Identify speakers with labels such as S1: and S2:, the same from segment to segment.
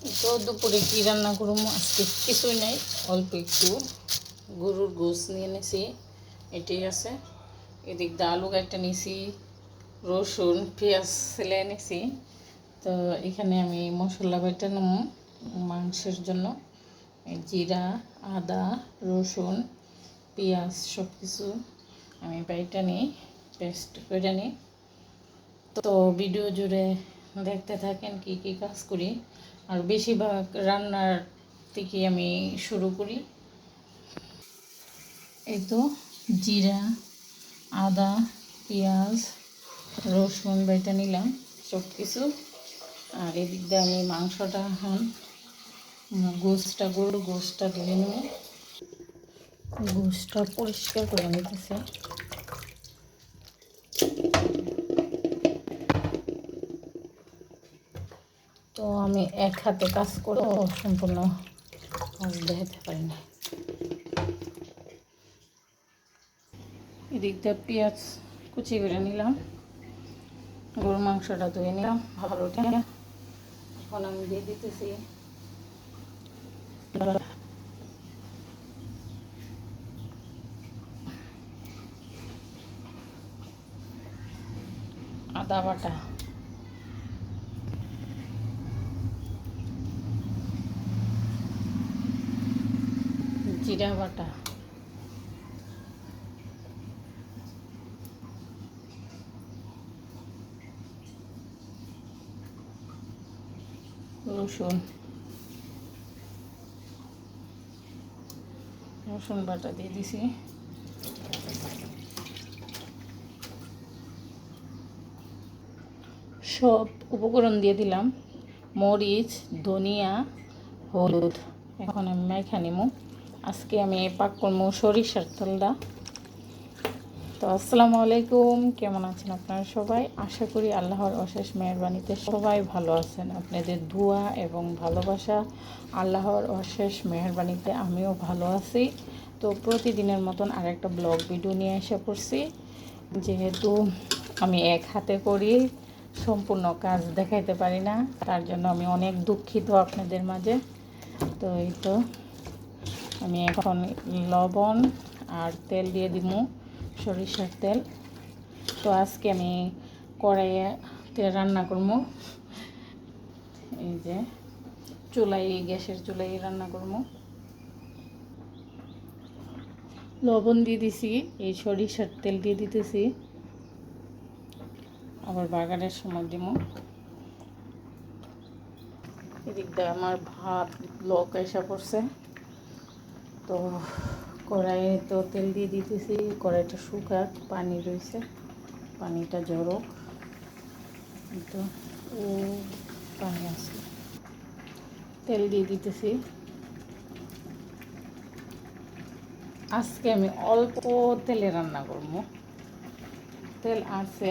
S1: তো দুপুরে কি রান্না করবো আজকে কিছুই নাই, অল্প একটু গরুর গোশ নিয়ে এনেছি, এটাই আছে। এদিক দিয়ে আলু কাটতে নিয়েছি, রসুন পেঁয়াজ ছেলে এনেছি। তো এখানে আমি মশলা বেটে নেব মাংসের জন্য। জিরা, আদা, রসুন, পেঁয়াজ সব কিছু আমি বেটে নিই, পেস্ট করে নিই। তো ভিডিও জুড়ে দেখতে থাকেন কি কি কাজ করি। আর বেশিরভাগ রান্নার থেকে আমি শুরু করি। এই তো জিরা, আদা, পেঁয়াজ, রসুন বেটে নিলাম সব কিছু। আর এদিক দিয়ে আমি মাংসটা এখন গরুর গোশটা ধুয়ে নেব। গোশটা পরিষ্কার করে নিতেছে। তো আমি এক হাতে কাজ করে সম্পূর্ণ কাজ দেখাতে পারি না। এদিক দিয়ে পেঁয়াজ কুচি করে নিলাম, গরুর মাংসটা ধুয়ে নিলাম ভালো। এখন আমি দিয়ে দিতেছি আদা বাটা, জিরা বাটা, রসুন বাটা দিয়ে দিছি। সব উপকরণ দিয়ে দিলাম, মরিচ, ধনিয়া, হলুদ। এখন আমি মাইখা নিমু। আজকে আমি পাক করবো সরিষার তেলটা। তো আসসালামু আলাইকুম, কেমন আছেন আপনারা সবাই? আশা করি আল্লাহর অশেষ মেহেরবানিতে সবাই ভালো আছেন। আপনাদের দোয়া এবং ভালোবাসা, আল্লাহর অশেষ মেহেরবানিতে আমিও ভালো আছি। তো প্রতিদিনের মতন আরেকটা ব্লগ ভিডিও নিয়ে এসে পড়ছি। যেহেতু আমি এক হাতে করি, সম্পূর্ণ কাজ দেখাইতে পারি না, তার জন্য আমি অনেক দুঃখিত আপনাদের মাঝে। তো এই তো আমি এখন লবণ আর তেল দিয়ে দিব, সরিষার তেল। তো আজকে আমি কড়াইতে রান্না করবো, এই যে গ্যাসের চুলাই রান্না করবো। লবণ দিয়ে দিছি, এই সরিষার তেল দিয়ে দিতেছি, আবার বাগারের সময় দিব। এদিক দিয়ে আমার ভাত লোক এসে পড়ছে। তো কড়াইয়ে তো তেল দিয়ে দিতেছি, কড়াইটা শুকাক, পানি রয়েছে, পানিটা ঝরুক। তো ও পানি আছে, তেল দিয়ে দিতেছি। আজকে আমি অল্প তেলে রান্না করবো, তেল আছে,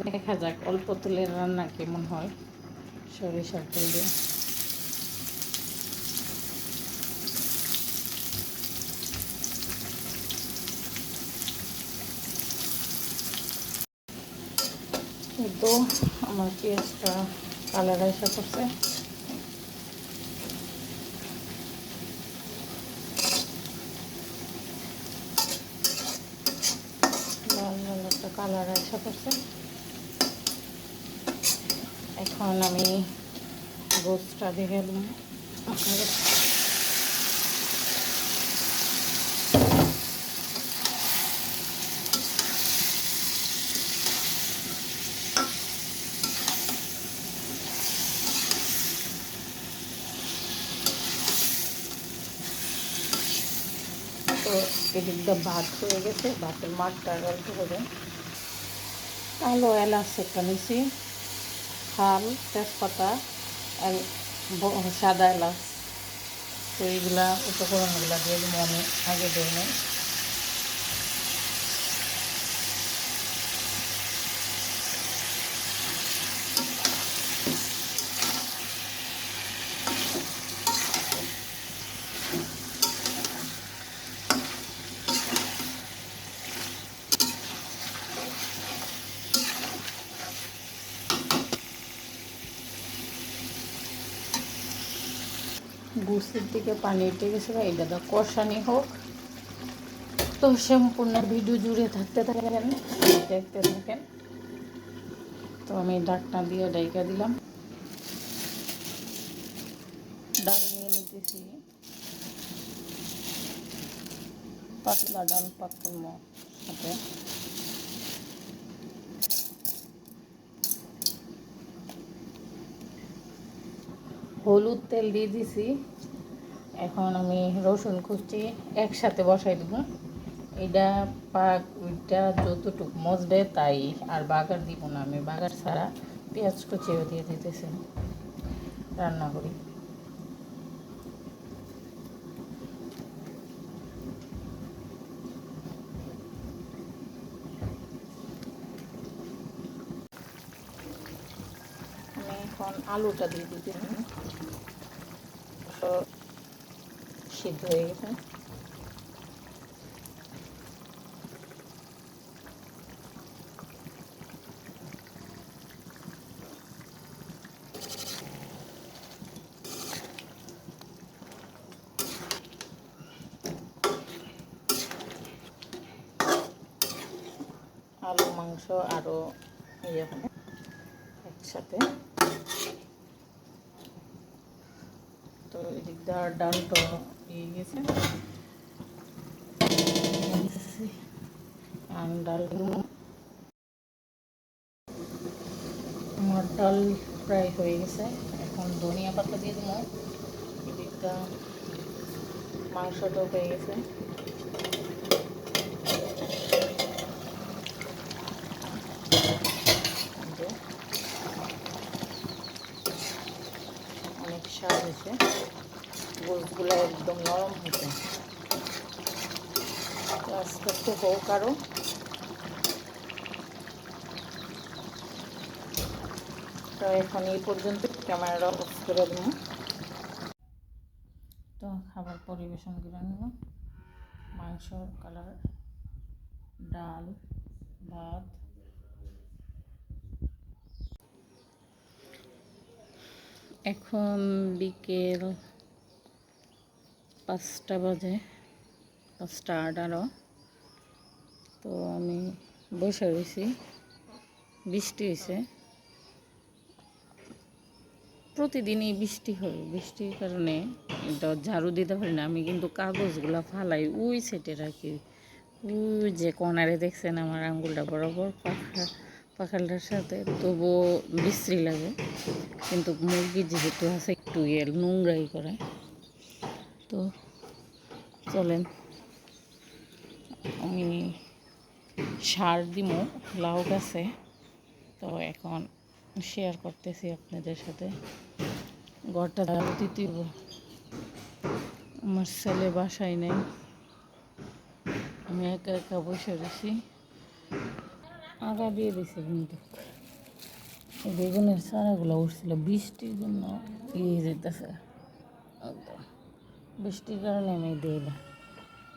S1: দেখা যাক অল্প তেলের রান্না কেমন হয় সরিষার তেল দিয়ে। তো আমার পেঁয়াজটা কালার এসে করছে। লাল লাল একটা কালার এসে করছে। এখন আমি গোশটা দেখে দিলাম। তো এদিকটা ভাত হয়ে গেছে, ভাতের মাঠটা গল্প করে কালো এলাচ একটা নিছি, শাল, তেজপাতা, সাদা এলাচ। তো এইগুলা উপকরণগুলো দিয়ে দিব আমি আগে দিয়ে নিই। গুছির দিকে পানি উঠে গেছে, এটা তো কষানি হোক। তো সম্পূর্ণ ভিডিও জুড়ে থাকতে থাকেন, দেখতে থাকেন। তো আমি ডাকনা দিয়ে ডাইকা দিলাম। ডাল নিয়ে নিতেছি, পাতলা ডাল পাতল সাথে হলুদ তেল দিয়ে দিছি। এখন আমি রসুন কুচি একসাথে বসাই দেবো। এটা ওইটা যতটুকু মজবে তাই, আর বাগার দিব না আমি। বাগার ছাড়া পেঁয়াজ কুচিও দিয়ে দিতেছি, রান্না করি। আমি এখন আলুটা দিয়ে দিতেছি, সিদ্ধ হয়ে গেছে। আলু মাংস আরও ইয়ে হবে একসাথে। তো এদিক দিয়ে ডালটা ইয়ে গেছে, আমি ডাল আমার ডাল প্রায় হয়ে গেছে। এখন ধনিয়া পাতা দিয়ে দেবো। এদিকটা মাংসটাও হয়ে গেছে। অনেক স্বাদ হয়েছে, গোলগুলো একদম নরম হয়েছে। আস্তে আস্তে হোক আরও। তো এখন এই পর্যন্ত ক্যামেরাটা অফ করে দেবো। তো খাবার পরিবেশন করে নেব। মাংসর কালার, ডাল, ভাত। এখন বিকেল 5টা বাজে, 5:18। তো আমি বসে রয়েছি, বৃষ্টি হয়েছে। প্রতিদিনই বৃষ্টি হয়, বৃষ্টির কারণে ঝাড়ু দিতে পারি না। আমি কিন্তু কাগজগুলো ফালাই ওই সেটে রাখি। ওই যে কর্নারে দেখছেন আমার আঙ্গুলটা বরাবর পাখালটার সাথে, তবুও বিশ্রী লাগে। কিন্তু মুরগি যেহেতু আছে একটু নোংরাই করে। তো চলেন আমি সার দিব লাউ গাছে। তো এখন শেয়ার করতেছি আপনাদের সাথে। ঘরটা ঝাড়ু দিতে হবে, আমার ছেলে বাসায় নেই, আমি একা একা বসে রয়েছি। আগা দিয়ে দিছি, কিন্তু বেগুনের চারাগুলো উঠছিল, বৃষ্টির জন্য ইয়ে যেতেছে, বৃষ্টির কারণে আমি দিই না।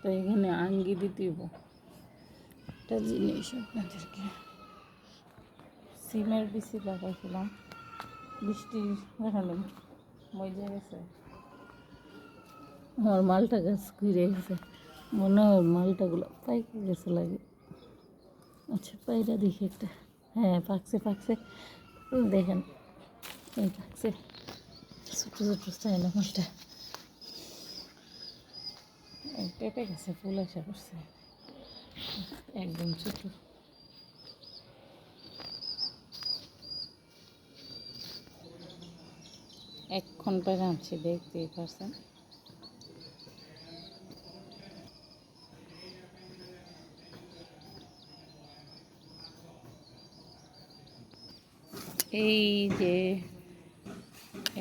S1: তো এখানে আঙ্গি দিতে একটা জিনিস আপনাদেরকে, সিমের বিচি লাগাইছিলাম, বৃষ্টির কারণে মজা গেছে। আমার মালটা গাছ ঘুরে গেছে, মনে হয় মালটাগুলো পাইকে গেছে লাগে। আচ্ছা পায়রা দেখি একটা, হ্যাঁ পাকছে পাকছে, দেখেন এই পাকছে, ছোটো ছোটো চাইলাম মালটা। পেঁপে গাছে ফুল আসা করছে, একদম ছোটো। এখন পরে আনছি, দেখতেই পারছেন। এই যে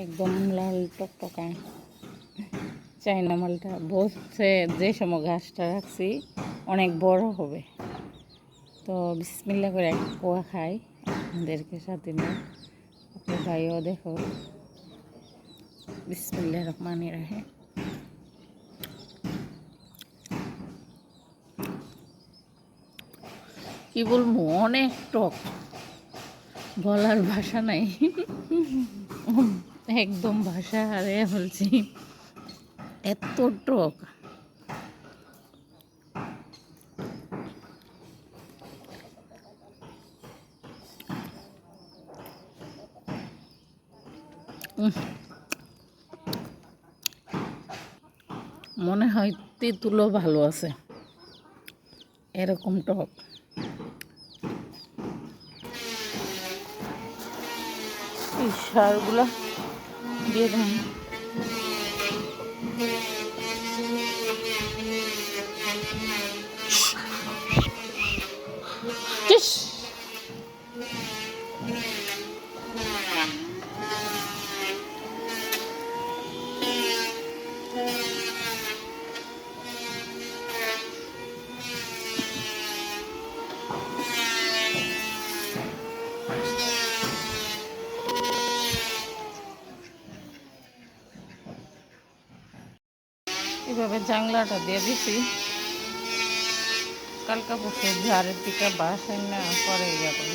S1: একদম লাল টকটকা চাইনা মালটা বলছে, যে সময় ঘাসটা রাখছি অনেক বড় হবে। তো বিসমিল্লাহ করে এক কোয়া খাই, আপনাদেরকে সাথে নিয়ে আপনার ভাইও দেখো। বিসমিল্লাহ রহমানির রহিম। কি বলবো, অনেক টক, বলার ভাষা নাই, একদম ভাষা হারিয়ে ফেলছি। এত টক। মনে হয় তেঁতুলও ভালো আছে, এরকম টক। এই সারগুলা দিয়ে দেন। এভাবে জাংলাটা দিয়ে দিছি, কালকা পরশু ঝাড়ের দিকে বাসায় না পরে যাবেন।